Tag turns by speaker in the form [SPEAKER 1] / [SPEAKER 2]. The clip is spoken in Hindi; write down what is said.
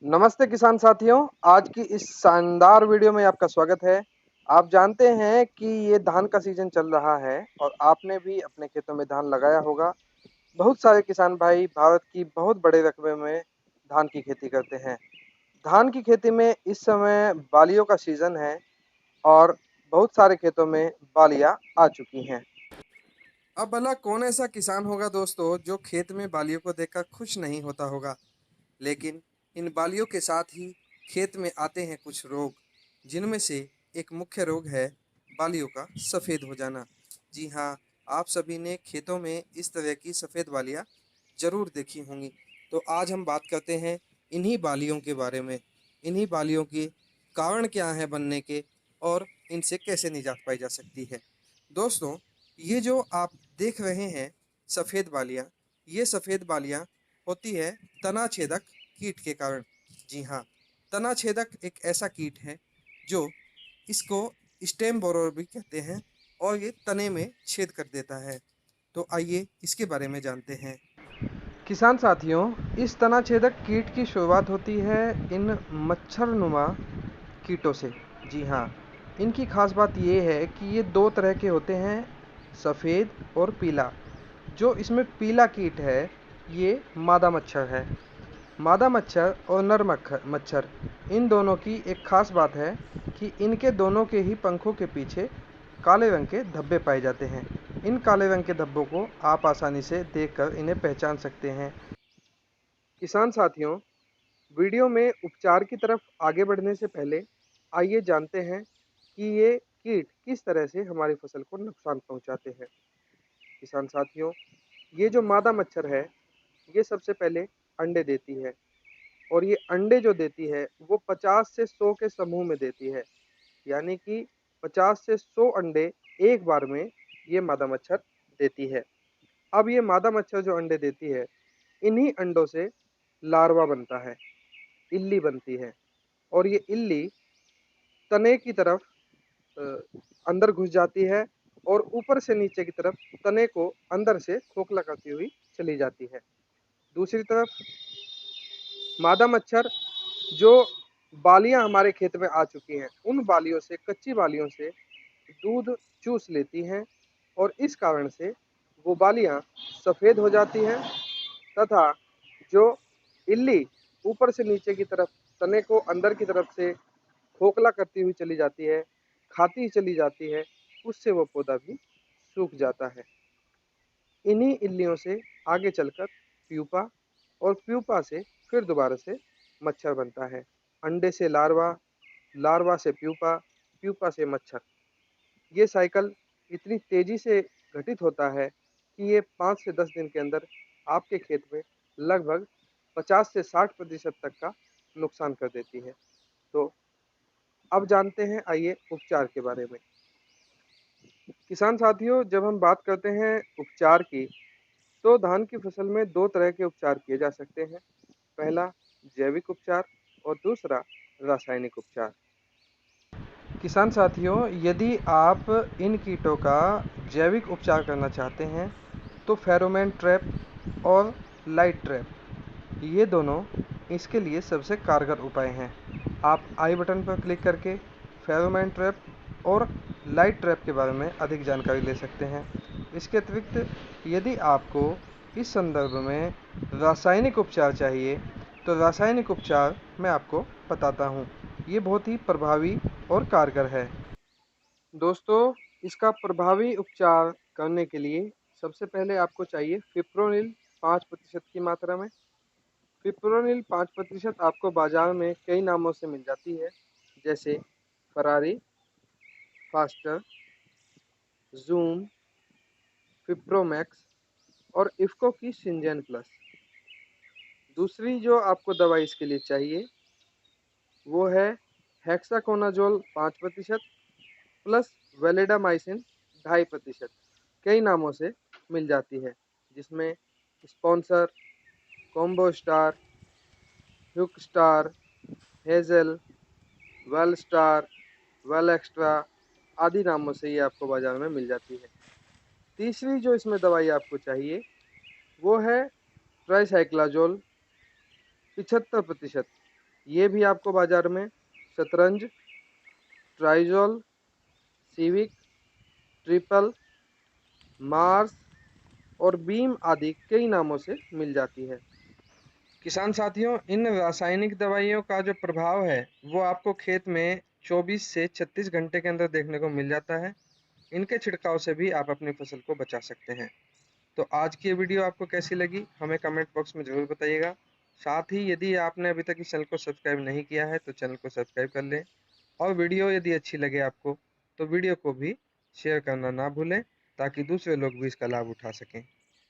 [SPEAKER 1] नमस्ते किसान साथियों, आज की इस शानदार वीडियो में आपका स्वागत है। आप जानते हैं कि ये धान का सीजन चल रहा है और आपने भी अपने खेतों में धान लगाया होगा। बहुत सारे किसान भाई भारत की बहुत बड़े रकबे में धान की खेती करते हैं। धान की खेती में इस समय बालियों का सीजन है और बहुत सारे खेतों में बालियां आ चुकी हैं। अब भला कौन ऐसा किसान होगा दोस्तों जो खेत में बालियों को देखकर खुश नहीं होता होगा। लेकिन इन बालियों के साथ ही खेत में आते हैं कुछ रोग, जिनमें से एक मुख्य रोग है बालियों का सफ़ेद हो जाना। जी हाँ, आप सभी ने खेतों में इस तरह की सफ़ेद बालियाँ ज़रूर देखी होंगी। तो आज हम बात करते हैं इन्हीं बालियों के बारे में, इन्हीं बालियों के कारण क्या हैं बनने के और इनसे कैसे निजात पाई जा सकती है। दोस्तों, ये जो आप देख रहे हैं सफ़ेद बालियाँ, ये सफ़ेद बालियाँ होती है तना छेदक कीट के कारण। जी हाँ, तना छेदक एक ऐसा कीट है जो इसको स्टेम बोरर भी कहते हैं और ये तने में छेद कर देता है। तो आइए इसके बारे में जानते हैं। किसान साथियों, इस तना छेदक कीट की शुरुआत होती है इन मच्छरनुमा कीटों से। जी हाँ, इनकी खास बात ये है कि ये दो तरह के होते हैं, सफ़ेद और पीला। जो इसमें पीला कीट है ये मादा मच्छर है। मादा मच्छर और नर मच्छर, इन दोनों की एक खास बात है कि इनके दोनों के ही पंखों के पीछे काले रंग के धब्बे पाए जाते हैं। इन काले रंग के धब्बों को आप आसानी से देखकर इन्हें पहचान सकते हैं। किसान साथियों, वीडियो में उपचार की तरफ आगे बढ़ने से पहले आइए जानते हैं कि ये कीट किस तरह से हमारी फसल को नुकसान पहुंचाते हैं। किसान साथियों, ये जो मादा मच्छर है ये सबसे पहले अंडे देती है और ये अंडे जो देती है वो 50 से 100 के समूह में देती है। यानी कि 50 से 100 अंडे एक बार में ये मादा मच्छर देती है। अब ये मादा मच्छर जो अंडे देती है, इन्हीं अंडों से लार्वा बनता है, इल्ली बनती है और ये इल्ली तने की तरफ अ, अंदर घुस जाती है और ऊपर से नीचे की तरफ तने को अंदर से खोखला करती हुई चली जाती है। दूसरी तरफ मादा मच्छर जो बालियां हमारे खेत में आ चुकी हैं, उन बालियों से, कच्ची बालियों से दूध चूस लेती हैं और इस कारण से वो बालियां सफ़ेद हो जाती हैं तथा जो इल्ली ऊपर से नीचे की तरफ तने को अंदर की तरफ से खोखला करती हुई चली जाती है, खाती ही चली जाती है, उससे वो पौधा भी सूख जाता है। इन्हीं इल्लियों से आगे चलकर प्यूपा और प्यूपा से फिर दोबारा से मच्छर बनता है। अंडे से लार्वा, लार्वा से प्यूपा, प्यूपा से मच्छर। ये साइकिल इतनी तेजी से घटित होता है कि ये 5 से 10 दिन के अंदर आपके खेत में लगभग 50 से 60% तक का नुकसान कर देती है। तो अब जानते हैं आइए उपचार के बारे में। किसान साथियों, जब हम बात करते हैं उपचार की, तो धान की फसल में 2 तरह के उपचार किए जा सकते हैं। पहला जैविक उपचार और दूसरा रासायनिक उपचार। किसान साथियों, यदि आप इन कीटों का जैविक उपचार करना चाहते हैं तो फेरोमोन ट्रैप और लाइट ट्रैप, ये दोनों इसके लिए सबसे कारगर उपाय हैं। आप आई बटन पर क्लिक करके फेरोमोन ट्रैप और लाइट ट्रैप के बारे में अधिक जानकारी ले सकते हैं। इसके अतिरिक्त यदि आपको इस संदर्भ में रासायनिक उपचार चाहिए तो रासायनिक उपचार मैं आपको बताता हूँ। ये बहुत ही प्रभावी और कारगर है। दोस्तों, इसका प्रभावी उपचार करने के लिए सबसे पहले आपको चाहिए फिप्रोनिल 5% की मात्रा में। फिप्रोनिल 5% आपको बाजार में कई नामों से मिल जाती है, जैसे फरारी, फास्टर, जूम, फिप्रोमैक्स और इफ़को की सिंजेन प्लस। दूसरी जो आपको दवाई इसके लिए चाहिए वो है हेक्साकोनाजोल 5% प्लस वेलिडामाइसिन 2.5%। कई नामों से मिल जाती है, जिसमें sponsor, combo star, hook star, Hazel, well star, well extra आदि नामों से ये आपको बाजार में मिल जाती है। तीसरी जो इसमें दवाई आपको चाहिए वो है ट्राइसाइक्लाजोल 75%। ये भी आपको बाज़ार में शतरंज, ट्राइज़ोल, सिविक, ट्रिपल, मार्स और बीम आदि कई नामों से मिल जाती है। किसान साथियों, इन रासायनिक दवाइयों का जो प्रभाव है वो आपको खेत में 24 से 36 घंटे के अंदर देखने को मिल जाता है। इनके छिड़काव से भी आप अपनी फसल को बचा सकते हैं। तो आज की ये वीडियो आपको कैसी लगी हमें कमेंट बॉक्स में ज़रूर बताइएगा। साथ ही यदि आपने अभी तक इस चैनल को सब्सक्राइब नहीं किया है तो चैनल को सब्सक्राइब कर लें, और वीडियो यदि अच्छी लगे आपको तो वीडियो को भी शेयर करना ना भूलें, ताकि दूसरे लोग भी इसका लाभ उठा सकें।